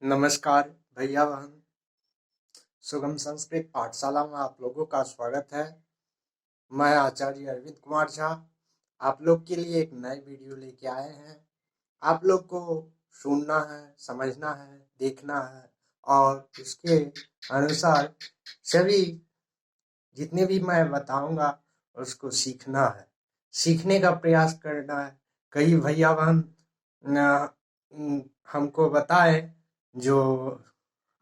नमस्कार भैया बहन, सुगम संस्कृत पाठशाला में आप लोगों का स्वागत है। मैं आचार्य अरविंद कुमार झा आप लोग के लिए एक नए वीडियो लेके आए हैं। आप लोग को सुनना है, समझना है, देखना है और इसके अनुसार सभी जितने भी मैं बताऊंगा उसको सीखना है, सीखने का प्रयास करना है। कई भैया बहन हमको बताए जो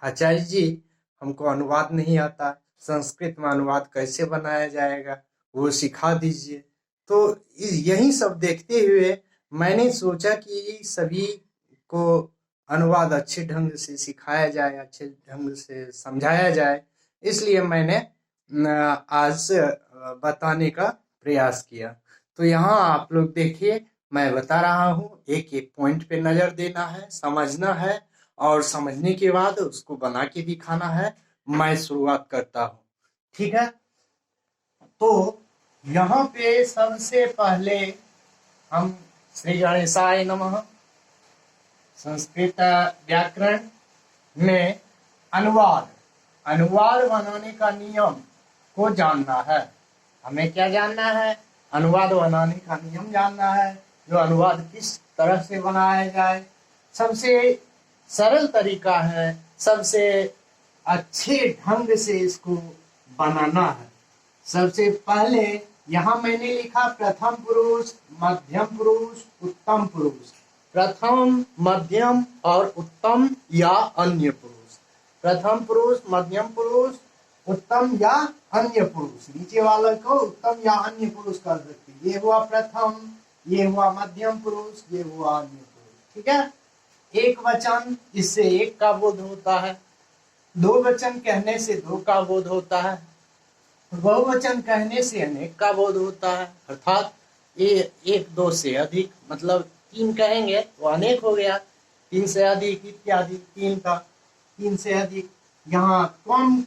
आचार्य जी हमको अनुवाद नहीं आता, संस्कृत में अनुवाद कैसे बनाया जाएगा वो सिखा दीजिए। तो यही सब देखते हुए मैंने सोचा कि सभी को अनुवाद अच्छे ढंग से सिखाया जाए, अच्छे ढंग से समझाया जाए, इसलिए मैंने आज बताने का प्रयास किया। तो यहाँ आप लोग देखिए, मैं बता रहा हूँ, एक एक पॉइंट पे नजर देना है, समझना है और समझने के बाद उसको बना के दिखाना है। मैं शुरुआत करता हूँ, ठीक है। तो यहाँ पे सबसे पहले हम श्री गणेशाय नमः संस्कृत व्याकरण में अनुवाद बनाने का नियम को जानना है। हमें क्या जानना है? अनुवाद बनाने का नियम जानना है, जो अनुवाद किस तरह से बनाया जाए। सबसे सरल तरीका है, सबसे अच्छे ढंग से इसको बनाना है। सबसे पहले यहाँ मैंने लिखा प्रथम पुरुष, मध्यम पुरुष, उत्तम पुरुष। प्रथम, मध्यम और उत्तम या अन्य पुरुष। प्रथम पुरुष, मध्यम पुरुष, उत्तम या अन्य पुरुष। नीचे वाला को उत्तम या अन्य पुरुष कर सकते। ये हुआ प्रथम, ये हुआ मध्यम पुरुष, ये हुआ अन्य पुरुष, ठीक है। एक वचन, इससे एक का बोध होता है। दो वचन कहने से दो का बोध होता है। बहुवचन कहने से अनेक का बोध होता है, अर्थात एक दो से अधिक, मतलब तीन कहेंगे तो अनेक हो गया, तीन से अधिक इत्यादि, तीन से अधिक। यहाँ त्वम,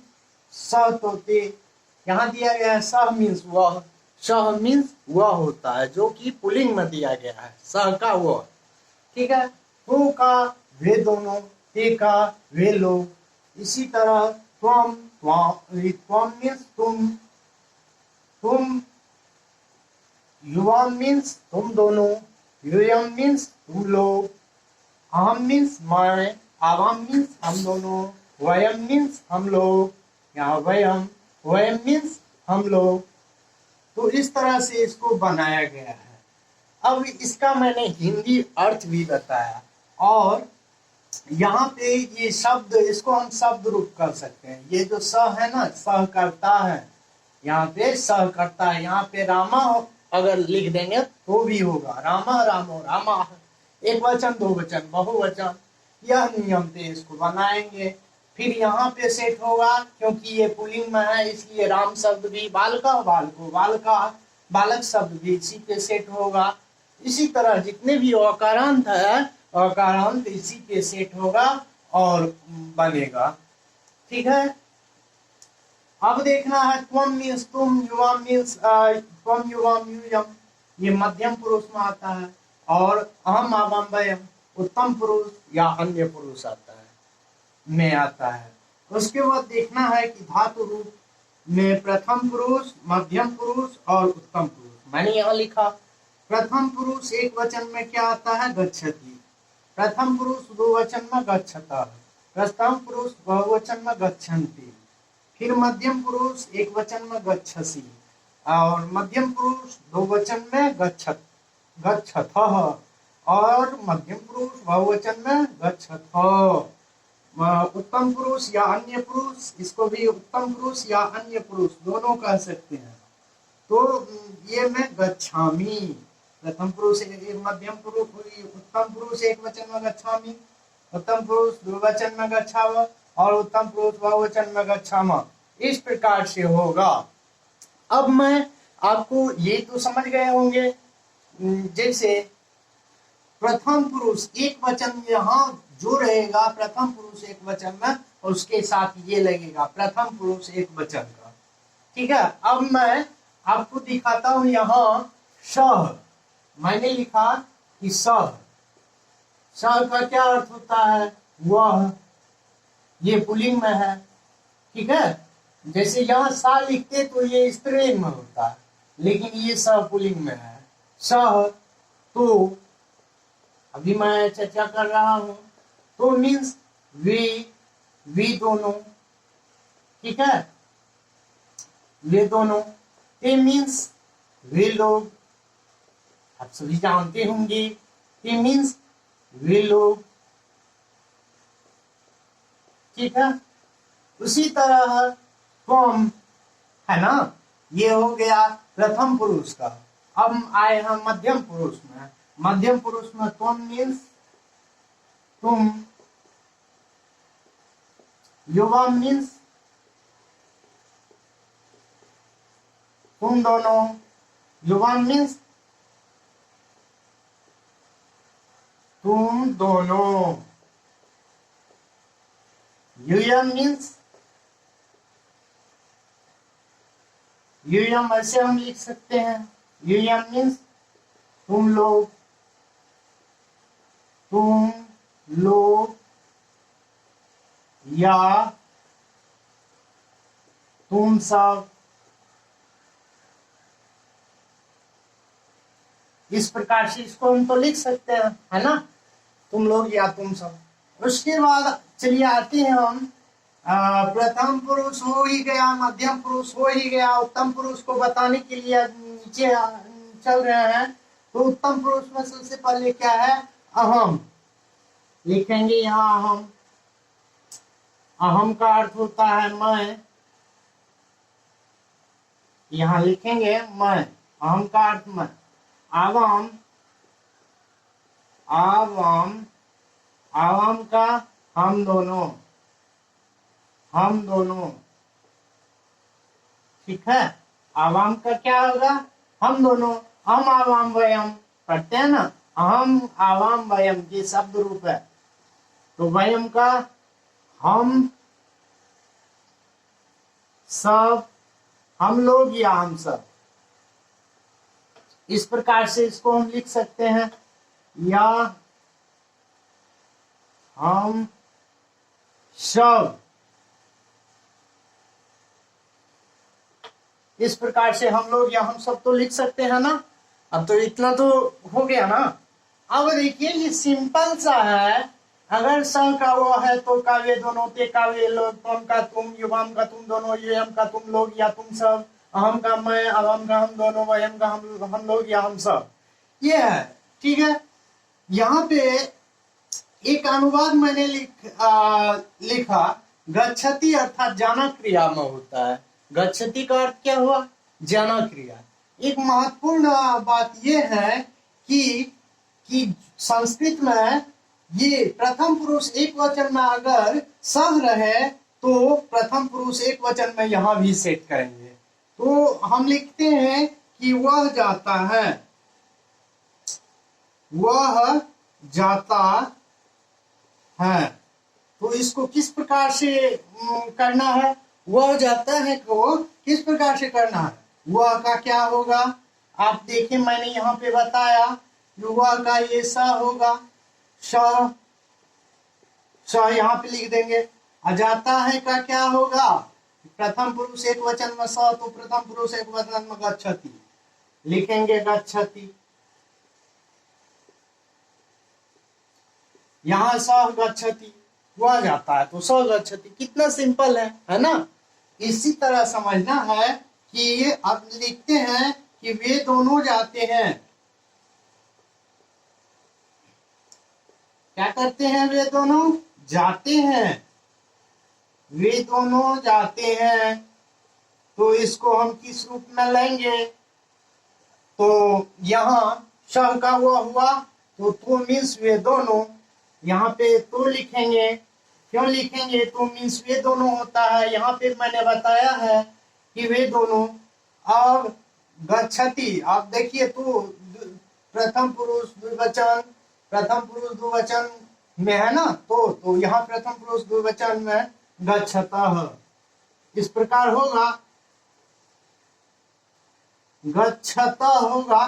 स, तो, ते, यहाँ दिया गया है सह मीन्स वह, सह मीन्स वह होता है, जो कि पुल्लिंग में दिया गया है, सह का वह, ठीक है। तो का वे दोनों, ते का वे लोग। इसी तरह त्वम मीन्स तुम, युवाम मीन्स तुम दोनों, यूयम मीन्स तुम लोग, अहम मीन्स मैं, आवाम मीन्स हम दोनों, वयम मीन्स हम लोग, यहाँ वयम मीन्स हम लोग। तो इस तरह से इसको बनाया गया है। अब इसका मैंने हिंदी अर्थ भी बताया, और यहाँ पे ये शब्द, इसको हम शब्द रूप कर सकते हैं। ये जो स है ना, सह करता है, यहाँ पे सह करता है। यहाँ पे रामा अगर लिख देंगे तो भी होगा, रामा रामो रामा। एक वचन, दो वचन, बहुवचन, यह नियम पे इसको बनाएंगे। फिर यहाँ पे सेट होगा, क्योंकि ये पुल्लिंग में है इसलिए राम शब्द भी, बालका बालको बालका, बालक शब्द भी इसी पे सेट होगा। इसी तरह जितने भी अकारांत है, अकारांत इसी पे सेट होगा और बनेगा, ठीक है। अब देखना है त्वम मीन्स तुम, युवाम मीन्स त्वम युवाम यूयम, ये मध्यम पुरुष में आता है। और अहम आवाम वयम उत्तम पुरुष या अन्य पुरुष आता है, में आता है। उसके बाद देखना है कि धातु रूप में प्रथम पुरुष, मध्यम पुरुष और उत्तम पुरुष। मैंने यहाँ लिखा प्रथम पुरुष एक वचन में क्या आता है? गच्छति। प्रथम पुरुष दो वचन में गच्छता। प्रथम पुरुष बहुवचन में गच्छन्ति। फिर मध्यम पुरुष एक वचन में गच्छसि, और मध्यम पुरुष दो वचन में गच्छथः, और मध्यम पुरुष बहुवचन में गच्छथ। उत्तम पुरुष या अन्य पुरुष, इसको भी उत्तम पुरुष या अन्य पुरुष दोनों कह सकते हैं। तो ये मैं गच्छामि, प्रथम पुरुष मध्यम पुरुष, उत्तम पुरुष एक वचन में गच्छामि, उत्तम पुरुष द्विवचन में गच्छाव, और उत्तम पुरुष बहुवचन में गच्छाम। इस प्रकार से होगा। अब मैं आपको ये तो समझ गए होंगे, जैसे प्रथम पुरुष एक वचन, यहाँ जो रहेगा प्रथम पुरुष एक वचन में, और उसके साथ ये लगेगा प्रथम पुरुष एक वचन का, ठीक है। अब मैं आपको दिखाता हूं, यहाँ सह, मैंने लिखा कि सह, सह का क्या अर्थ होता है? वह, ये पुल्लिंग में है, ठीक है। जैसे यहाँ सा लिखते तो ये स्त्रीलिंग में होता है, लेकिन ये स पुल्लिंग में है। सह, तो, अभी मैं चर्चा कर रहा हूं, तो मीन्स वे दोनों, ठीक है, वे दोनों। ते मीन्स वे लोग, आप सभी जानते होंगे, ते मीन्स वे लोग, ठीक है। उसी तरह तुम, है ना, ये हो गया प्रथम पुरुष का। अब आए हम मध्यम पुरुष में। मध्यम पुरुष में तुम मीन्स तुम, युवा मीन्स तुम दोनों, युवा मीन्स तुम दोनों, यूयम मीन्स, यूयम ऐसे हम लिख सकते हैं, यूयम मीन्स तुम लोग, तुम लोग, या तुम सब, इस प्रकार से इसको हम तो लिख सकते हैं, है ना, तुम लोग या तुम सब। उसके बाद चलिए आते हैं हम, प्रथम पुरुष हो ही गया, मध्यम पुरुष हो ही गया, उत्तम पुरुष को बताने के लिए नीचे चल रहे हैं। तो उत्तम पुरुष में सबसे पहले क्या है, अहम लिखेंगे। यहाँ अहम, अहम का अर्थ होता है मैं, यहाँ लिखेंगे मैं, अहम का अर्थ मैं। आवाम, आवाम, आवाम का हम दोनों, हम दोनों, ठीक है। आवाम का क्या होगा, हम दोनों, हम आवाम वयम पढ़ते हैं ना, हम आवाम वयम ये शब्द रूप है। तो वयम का हम सब, हम लोग या हम सब, इस प्रकार से इसको हम लिख सकते हैं। या हम सब, इस प्रकार से हम लोग या हम सब तो लिख सकते हैं ना। अब तो इतना तो हो गया ना। अब देखिए ये सिंपल सा है। अगर स का वो है तो का वे दोनों, ते का वे लोग, तुम का तुम, युवाम का तुम दोनों, यूयम का तुम लोग या तुम सब, अहम का मैं, अवम का हम दोनों, वयम का हम लोग या हम सब, ये है, ठीक है। यहाँ पे एक अनुवाद मैंने लिखा, गच्छति अर्थात जाना क्रिया में होता है। गच्छति का अर्थ क्या हुआ, जाना क्रिया। एक महत्वपूर्ण बात यह है कि संस्कृत में ये प्रथम पुरुष एक वचन में अगर सह रहे तो प्रथम पुरुष एक वचन में यहाँ भी सेट करेंगे। तो हम लिखते हैं कि वह जाता है, वह जाता है। तो इसको किस प्रकार से करना है, वह जाता है को किस प्रकार से करना है, वह का क्या होगा, आप देखें मैंने यहाँ पे बताया, वह का ये स होगा, स यहाँ पे लिख देंगे। जाता है का क्या होगा, प्रथम पुरुष एक वचन में स, तो प्रथम पुरुष एक वचन में गच्छति लिखेंगे, गच्छति। यहाँ स गच्छति, वह जाता है तो स गच्छति। कितना सिंपल है ना। इसी तरह समझना है कि ये अब लिखते हैं कि वे दोनों जाते हैं, क्या करते हैं, वे दोनों जाते हैं, वे दोनों जाते हैं। तो इसको हम किस रूप में लेंगे, तो यहाँ श का वो हुआ तो मीन्स वे दोनों, यहाँ पे तो लिखेंगे। क्यों लिखेंगे, तो मीन्स वे दोनों होता है। यहाँ पे मैंने बताया है कि वे दोनों। अब गच्छति, आप देखिए तो प्रथम पुरुष द्विवचन, प्रथम पुरुष द्विवचन में है ना, तो यहाँ प्रथम पुरुष द्विवचन में गच्छतः, इस प्रकार होगा, गच्छतः होगा,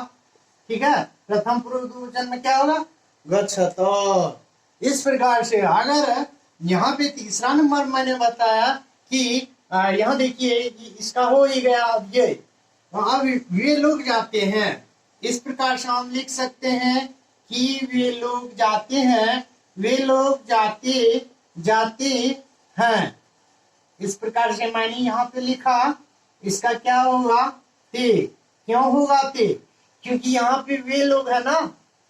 ठीक है। प्रथम पुरुष द्विवचन में क्या होगा, गच्छतः, इस प्रकार से अगर यहाँ पे तीसरा नंबर मैंने बताया कि यहाँ देखिए इसका हो ही गया। अब ये अब वे लोग जाते हैं, इस प्रकार से हम लिख सकते हैं कि वे लोग जाते हैं, वे लोग जाते जाते हैं। इस प्रकार से मैंने यहाँ पे लिखा, इसका क्या होगा? ते। क्यों होगा ते? क्योंकि यहाँ पे वे लोग है ना,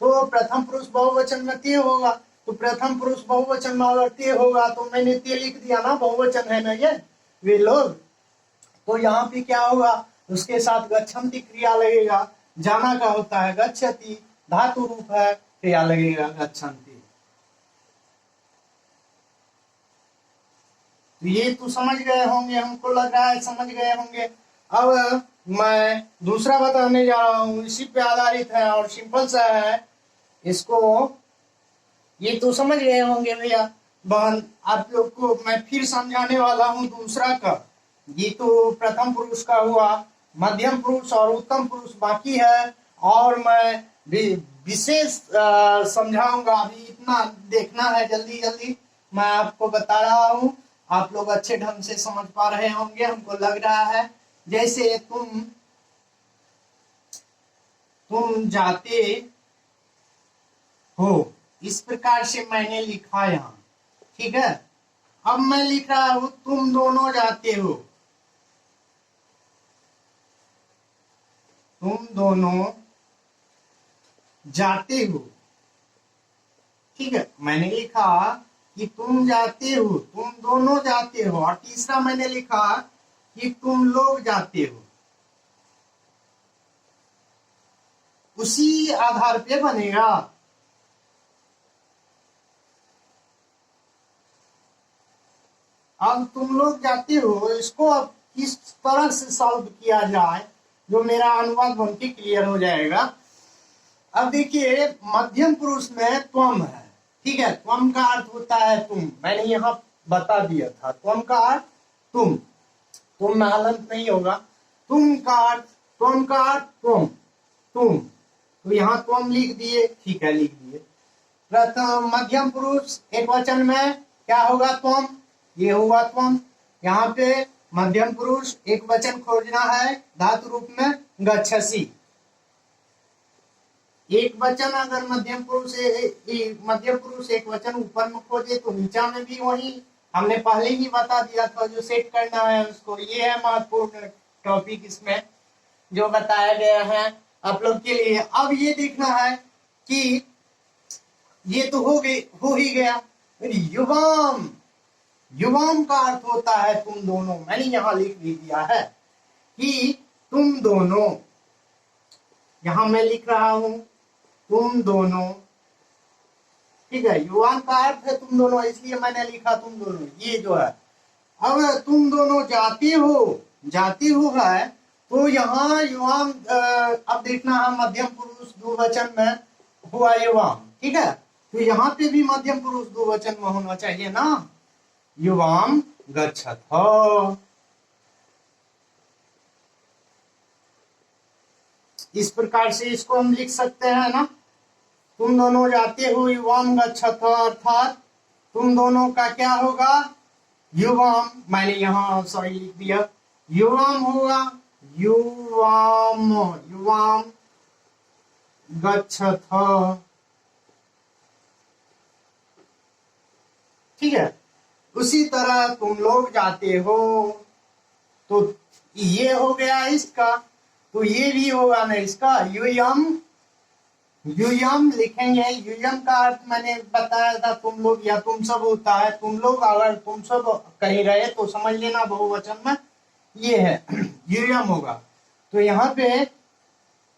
तो प्रथम पुरुष बहुवचन में ते होगा। तो प्रथम पुरुष बहुवचन में अगर ते होगा तो मैंने ते लिख दिया ना, बहुवचन है ना ये वे लोग। तो यहाँ पे क्या होगा? उसके साथ गच्छन्ति क्रिया लगेगा। जाना का होता है गच्छति, धातु रूप है, क्रिया लगेगा गच्छन्ति। तो ये तो समझ गए होंगे, हमको लग रहा है समझ गए होंगे। अब मैं दूसरा बताने जा रहा हूँ, इसी पे आधारित है और सिंपल सा है। इसको ये तो समझ गए होंगे भैया बहन, आप लोग को मैं फिर समझाने वाला हूँ दूसरा का। ये तो प्रथम पुरुष का हुआ, मध्यम पुरुष और उत्तम पुरुष बाकी है, और मैं विशेष समझाऊंगा। अभी इतना देखना है, जल्दी जल्दी मैं आपको बता रहा हूँ। आप लोग अच्छे ढंग से समझ पा रहे होंगे, हमको लग रहा है। जैसे तुम जाते हो, इस प्रकार से मैंने लिखा यहाँ, ठीक है। अब मैं लिख रहा हूं तुम दोनों जाते हो, तुम दोनों जाते हो, ठीक है। मैंने लिखा कि तुम जाते हो, तुम दोनों जाते हो, और तीसरा मैंने लिखा कि तुम लोग जाते हो। उसी आधार पे बनेगा। अब तुम लोग जाते हो, इसको अब किस तरह से सॉल्व किया जाए जो मेरा अनुवाद बन के क्लियर हो जाएगा। अब देखिए मध्यम पुरुष में त्वम है, ठीक है। त्वम का अर्थ होता है तुम, मैंने यहाँ बता दिया था। त्वम का अर्थ तुम में हलंत नहीं होगा। तुम का अर्थ, त्वम का अर्थ तुम। तो यहाँ त्वम लिख दिए, ठीक है, लिख दिए। प्रथम मध्यम पुरुष एक वचन में क्या होगा? त्वम, ये हुआ त्वम। यहाँ पे मध्यम पुरुष एक वचन खोजना है, धातु रूप में गच्छसि। एक वचन अगर मध्यम पुरुष एक वचन ऊपर में खोजे तो नीचा में भी वही हमने पहले ही बता दिया था, जो सेट करना है उसको। ये है महत्वपूर्ण टॉपिक इसमें जो बताया गया है आप लोग के लिए। अब ये देखना है कि ये तो हो ही गया। युवाम, युवाम का अर्थ होता है तुम दोनों। मैंने यहां लिख भी दिया है कि तुम दोनों, यहां मैं लिख रहा हूं तुम दोनों, ठीक है। युवाम का अर्थ है तुम दोनों, इसलिए मैंने लिखा तुम दोनों, ये जो है। अब तुम दोनों जाती हो है, तो यहाँ युवाम, अब देखना है मध्यम पुरुष द्विवचन में हुआ युवाम, ठीक है। तो यहाँ पे भी मध्यम पुरुष द्विवचन में होना चाहिए ना, युवाम गच्छथ। इस प्रकार से इसको हम लिख सकते हैं ना, तुम दोनों जाते हो युवाम गच्छथ, अर्थात तुम दोनों का क्या होगा? युवाम, मैंने यहाँ सॉरी लिख दिया, युवाम होगा, युवाम गच्छथ, ठीक है। उसी तरह तुम लोग जाते हो, तो ये हो गया इसका, तो ये भी होगा ना इसका, यूयम लिखेंगे। यूयम का अर्थ मैंने बताया था तुम लोग या तुम सब होता है। तुम लोग अगर तुम सब कहीं रहे तो समझ लेना बहुवचन में ये है, यूयम होगा। तो यहाँ पे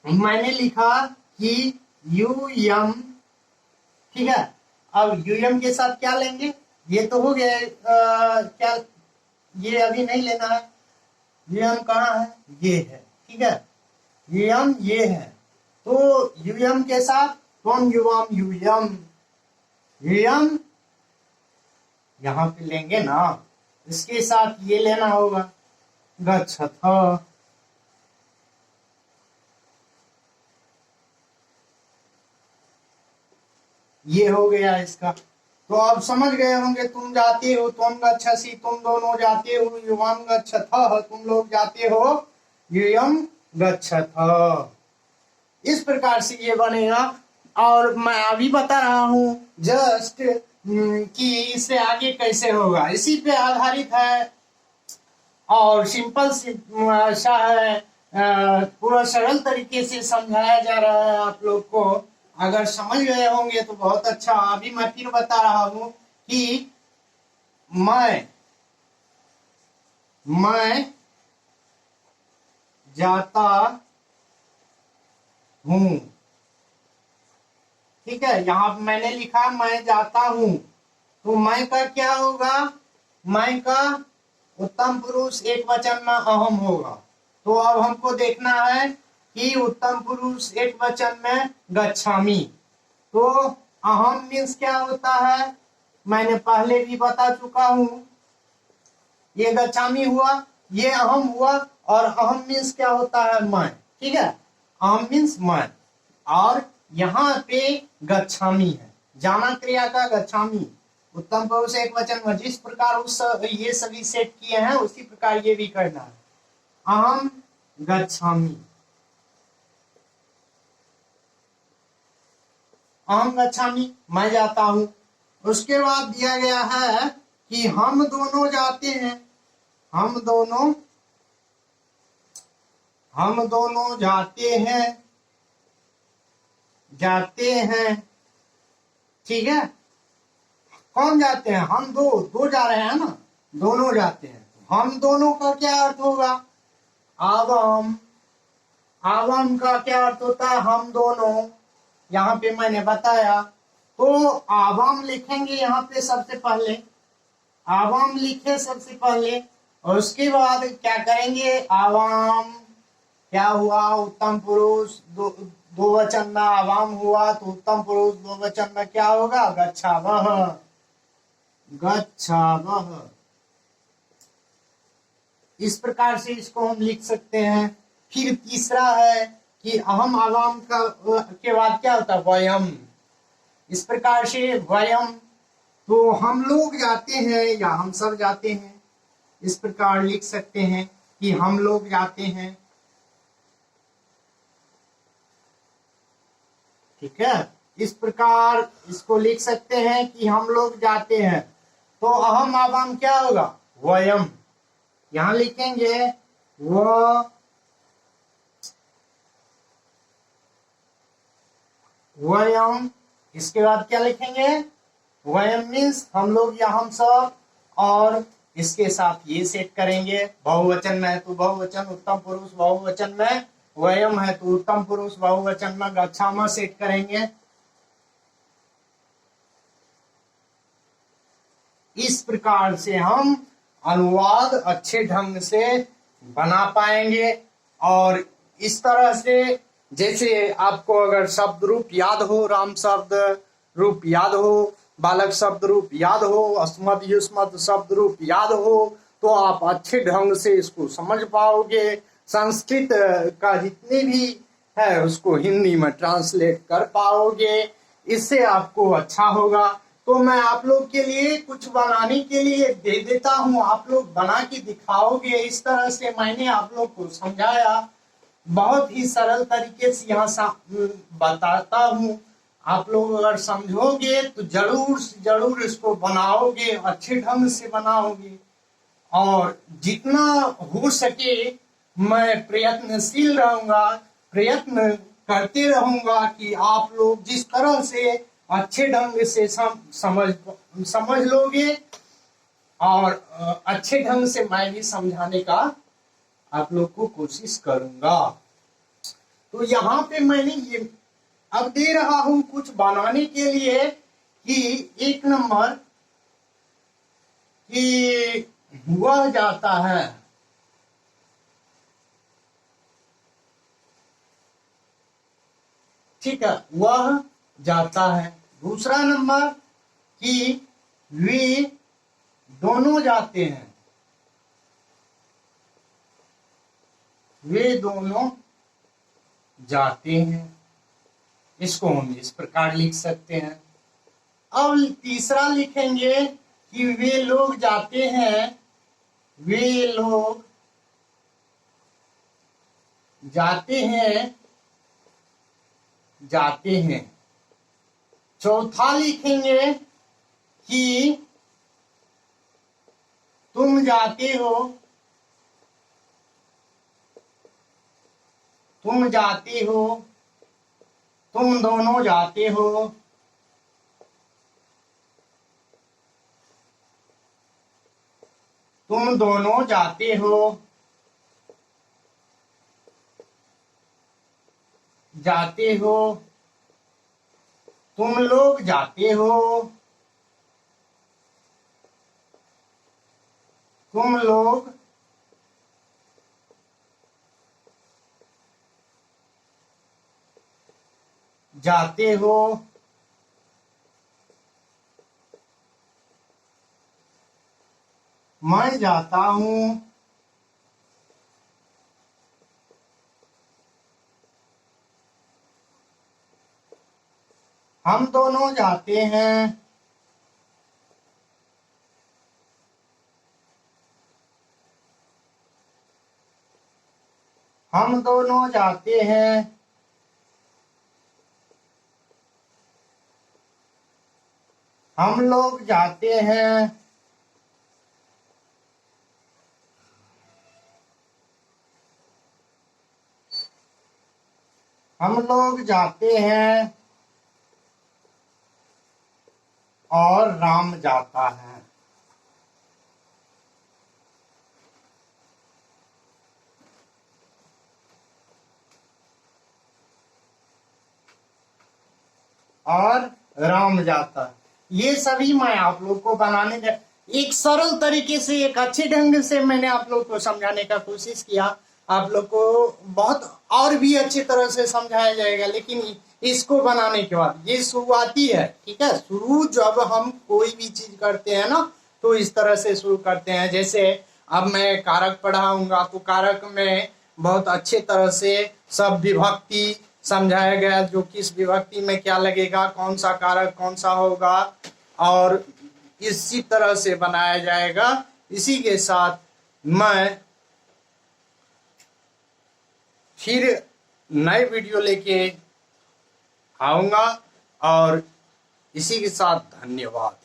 मैंने लिखा कि यूयम, ठीक है। अब यूयम के साथ क्या लेंगे? ये तो हो गया, क्या ये अभी नहीं लेना है। यूयम कहाँ है? ये है, ठीक है। यूयम ये है, तो यूयम के साथ त्वम युवाम यूयम, यूयम यहां पे लेंगे ना, इसके साथ ये लेना होगा गच्छथ। ये हो गया इसका, तो अब समझ गए होंगे, तुम जाते हो, त्वं गच्छसि, तुम दोनों जाते हो, युवाम गच्छथः, तुम लोग जाते हो, यूयम गच्छथ। इस प्रकार से ये बनेगा। और मैं अभी बता रहा हूं जस्ट कि इससे आगे कैसे होगा, इसी पे आधारित है और सिंपल सा है। पूरा सरल तरीके से समझाया जा रहा है आप लोग को। अगर समझ गए होंगे तो बहुत अच्छा। अभी मैं फिर बता रहा हूं कि मैं जाता हूं। ठीक है, यहाँ मैंने लिखा मैं जाता हूं, तो मैं का क्या होगा, मैं का उत्तम पुरुष एक वचन में अहम होगा। तो अब हमको देखना है कि उत्तम पुरुष एक वचन में गच्छामि। तो अहम मीन्स क्या होता है, मैंने पहले भी बता चुका हूं। ये गच्छामि हुआ, ये अहम हुआ, और अहम मीन्स क्या होता है, मैं। ठीक है, अहम मीन्स मैं, और यहाँ पे गच्छामि है, जाना क्रिया का गच्छामि, उत्तम पुरुष एक वचन में। जिस प्रकार उस ये सभी सेट किए हैं उसी प्रकार ये भी करना है। अहम गच्छामि, अहम गच्छामि, मैं जाता हूं। उसके बाद दिया गया है कि हम दोनों जाते हैं, हम दोनों जाते हैं, जाते हैं। ठीक है, कौन जाते हैं, हम दो जा रहे हैं ना, दोनों जाते हैं। हम दोनों का क्या अर्थ होगा, आवाम। आवाम का क्या अर्थ होता है, हम दोनों। यहाँ पे मैंने बताया, तो आवाम लिखेंगे यहाँ पे सबसे पहले, आवाम लिखे सबसे पहले, और उसके बाद क्या करेंगे, आवाम क्या हुआ, उत्तम पुरुष दो वचन में आवाम हुआ, तो उत्तम पुरुष दो वचन में क्या होगा, गच्छावः, गच्छावः। इस प्रकार से इसको हम लिख सकते हैं। फिर तीसरा है कि अहम आवाम का के बाद क्या होता है, वयम। इस प्रकार से वयम, तो हम लोग जाते हैं या हम सब जाते हैं, इस प्रकार लिख सकते हैं कि हम लोग जाते हैं। ठीक है, इस प्रकार इसको लिख सकते हैं कि हम लोग जाते हैं। तो अहम आवाम क्या होगा, वयम। यहां लिखेंगे वयम। इसके बाद क्या लिखेंगे, वयम मीन्स हम लोग या हम सब, और इसके साथ ये सेट करेंगे। बहुवचन में है तो बहुवचन, उत्तम पुरुष बहुवचन में, वयम है तो उत्तम पुरुष बहुवचन में गच्छामः सेट करेंगे। इस प्रकार से हम अनुवाद अच्छे ढंग से बना पाएंगे। और इस तरह से, जैसे आपको अगर शब्द रूप याद हो, राम शब्द रूप याद हो, बालक शब्द रूप याद हो, अस्मद युष्मद शब्द रूप याद हो, तो आप अच्छे ढंग से इसको समझ पाओगे। संस्कृत का जितने भी है उसको हिंदी में ट्रांसलेट कर पाओगे, इससे आपको अच्छा होगा। तो मैं आप लोग के लिए कुछ बनाने के लिए दे देता हूं, आप लोग बना के दिखाओगे। इस तरह से मैंने आप लोग को समझाया, बहुत ही सरल तरीके से यहाँ बताता हूँ। आप लोग अगर समझोगे तो जरूर से जरूर इसको बनाओगे, अच्छे ढंग से बनाओगे। और जितना हो सके मैं प्रयत्नशील रहूंगा, प्रयत्न करते रहूंगा कि आप लोग जिस तरह से अच्छे ढंग से समझ लोगे, और अच्छे ढंग से मैं भी समझाने का आप लोग को कोशिश करूंगा। तो यहाँ पे मैंने ये अब दे रहा हूं कुछ बनाने के लिए कि एक नंबर कि वह जाता है, ठीक है, वह जाता है। दूसरा नंबर कि वे दोनों जाते हैं, वे दोनों जाते हैं। इसको हम इस प्रकार लिख सकते हैं। अब तीसरा लिखेंगे कि वे लोग जाते हैं, वे लोग जाते हैं, जाते हैं। चौथा लिखेंगे कि तुम जाते हो, तुम जाते हो, तुम दोनों जाते हो, तुम दोनों जाते हो, जाते हो, तुम लोग जाते हो, तुम लोग जाते हो, मैं जाता हूं, हम दोनों जाते हैं, हम दोनों जाते हैं, हम लोग जाते हैं, हम लोग जाते हैं, और राम जाता है। और राम जाता है। ये सभी मैं आप लोग को बनाने का एक सरल तरीके से, एक अच्छे ढंग से मैंने आप लोग को समझाने का कोशिश किया। आप लोग को बहुत और भी अच्छी तरह से समझाया जाएगा, लेकिन इसको बनाने के बाद ये शुरुआती है, ठीक है। शुरू जब हम कोई भी चीज करते हैं ना, तो इस तरह से शुरू करते हैं। जैसे अब मैं कारक पढ़ाऊंगा तो कारक में बहुत अच्छे तरह से सब विभक्ति समझाया गया, जो किस विभक्ति में क्या लगेगा, कौन सा कारक कौन सा होगा, और इसी तरह से बनाया जाएगा। इसी के साथ मैं फिर नए वीडियो लेके आऊंगा, और इसी के साथ धन्यवाद।